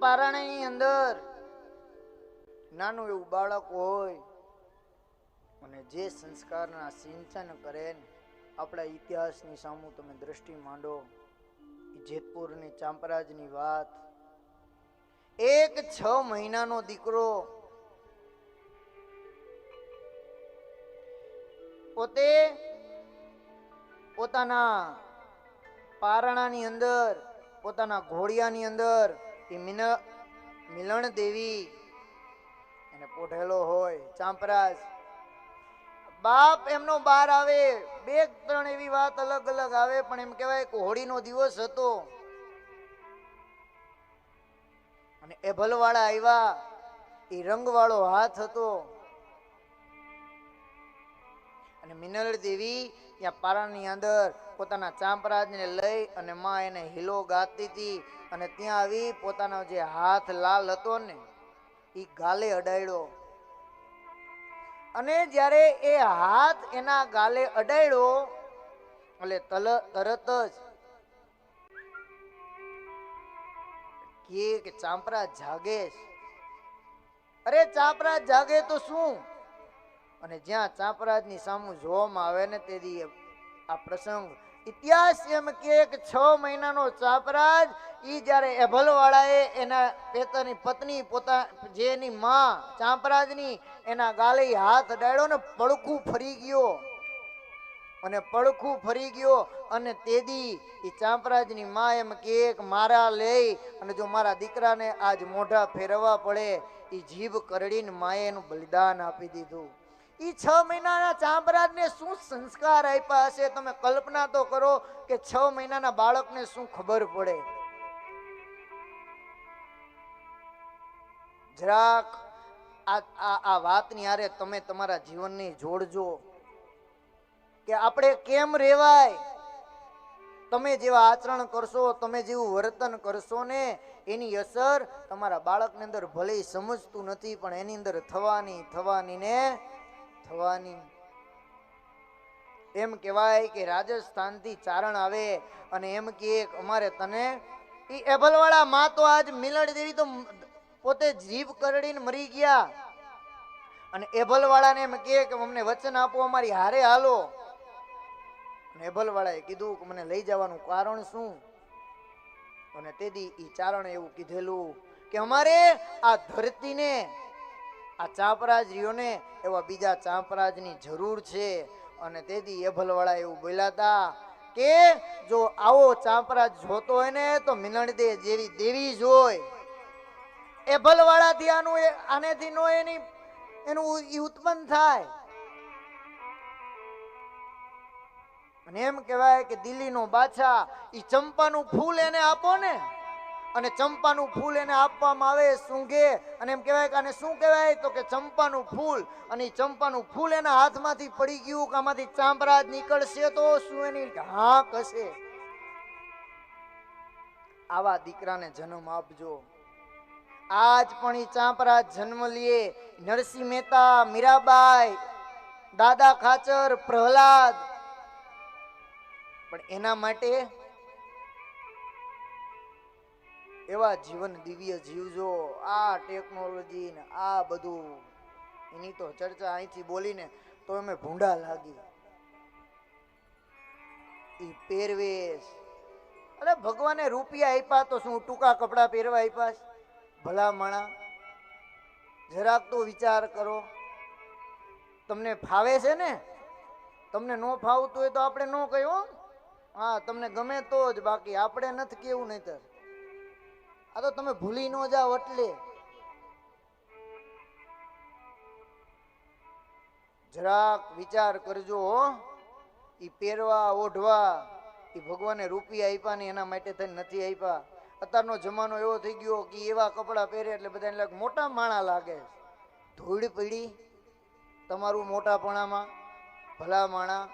પારણાની અંદર નાનું એવું બાળક હોય અને જે સંસ્કારના સિંચન કરે ને, આપણા ઇતિહાસની સામું તમે દ્રષ્ટિ માંડો. જેતપુરની ચાંપરાજની વાત. એક 6 મહિનાનો દીકરો પોતે પોતાના પારણાની અંદર, પોતાના ઘોડિયાની અંદર એ મિલણ દેવી એને પોઢેલો હોય. ચાંપરાજ બાપ એમનો બહાર આવે, 2-3 એવી વાત અલગ અલગ આવે, પણ એમ કહેવાય કે હોળીનો દિવસ હતો અને એ ભલવાળા આવ્યા. એ રંગવાળો હાથ હતો અને મિનળ દેવી ત્યાં પારણની અંદર પોતાના ચાંપરાજને લઈ અને માં એને હિલો ગાતી હતી અને ત્યાં આવી પોતાનો જે હાથ લાલ હતો ને એ ગાલે અડાડ્યો. અને જ્યારે એ હાથ એના ગાલે અડાડ્યો એટલે તરત જ કે ચાંપરાજ જાગે. અરે ચાંપરાજ જાગે તો શું? અને જ્યાં ચાંપરાજની સામું જોવામાં આવે ને તેથી આ પ્રસંગ ઇતિહાસ એમ કે 6 મહિનાનો ચાંપરાજ ઈ જ્યારે એભલવાળાએ એના પેતરની પત્ની પોતા જેની માં ચાંપરાજની એના ગાલે હાથ અડાડ્યો ને પડખું ફરી ગયો. અને પડખું ફરી ગયો અને તેદી એ ચાંપરાજની માં એમ કે મારા લઈ અને જો મારા દીકરાને આજ મોઢા ફેરવવા પડે, એ જીભ કરડીને માએ એનું બલિદાન આપી દીધું. ઈ 6 મહિનાના ચાંપરાજને શું સંસ્કાર આપ્યા હશે? તમે કલ્પના તો કરો કે 6 મહિનાના બાળકને શું ખબર પડે. જરાક આ વાતની હારે તમે તમારા જીવનને જોડજો કે આપણે કેમ રેવાય. તમે જેવા આચરણ કરશો, તમે જેવું વર્તન કરશો ને એની અસર તમારા બાળકની અંદર ભલે સમજતું નથી પણ એની અંદર થવાની ને થવાની. એમ કહેવાય કે રાજસ્થાનથી ચારણ આવે અને એમ કે અમારે તને ઈ એભલવાળા માં તો આજ મિલણ દેવી તો પોતે જીભ કરડીને મરી ગયા અને એભલવાળાને એમ કે અમને વચન આપો, અમારી હારે હાલો. એભલવાળાએ કીધું કે મને લઈ જવાનું કારણ શું? અને તેથી ઈ ચારણે એવું કીધેલું કે અમારે આ ધરતીને, આ ચાંપરાજરીઓને એવા બીજા ચાંપરાજની જરૂર છે. અને તેથી એભલવાળા એવું બોલ્યા હતા કે જો આવો ચાંપરાજ જોતો હોય ને તો મિલણ દે જેવી દેવી જોય. એભલવાળાથી આનેથી નો એનું ઉત્પન્ન થાય. અને એમ કહેવાય કે દિલ્હીનો બાદશાહ ઈ ચંપાનું ફૂલ એને આપો ને, અને ચંપાનું ફૂલ એને આપવામાં આવે સૂંઘે અને એમ કહેવાય કે આને શું કહેવાય તો કે ચંપાનું ફૂલ. અને ઈ ચંપાનું ફૂલ એના હાથમાંથી પડી ગયું કે આમાંથી ચાંપરાજ નીકળશે તો શું એની હાંક હશે. આવા દીકરાને જન્મ આપજો. આજ પણ ઈ ચાંપરાજ જન્મ લે. નરસિંહ મહેતા, મીરાબાઈ, દાદા ખાચર, પ્રહલાદ, પણ એના માટે એવા જીવન દિવ્ય જીવજો. આ ટેકનોલોજી ને આ બધું એની તો ચર્ચા અહીંથી બોલીને તો અમે ભૂંડા લાગી. ઈ પહેરવેશ, અરે ભગવાને રૂપિયા આપ્યા તો શું ટૂંકા કપડા પહેરવા આપ્યા? ભલા માણા, જરાક તો વિચાર કરો. તમને ફાવે છે ને? તમને ન ફાવતું હોય તો આપણે ન કહ્યું. હા, તમને ગમે તો જ, બાકી આપણે નથી કેવું. નહીતર આ તો તમે ભૂલી ન જાઓ. એટલે જરાક વિચાર કરજો. ઈ પહેરવા ઓઢવા ઈ ભગવાને રૂપિયા આપ્યા ને એના માટે થઈને નથી આપ્યા. અત્યારનો જમાનો એવો થઈ ગયો કે એવા કપડા પહેરે એટલે બધાને લાગે મોટા માણા લાગે. ધૂળ પડી તમારું મોટાપણામાં. ભલા માણા,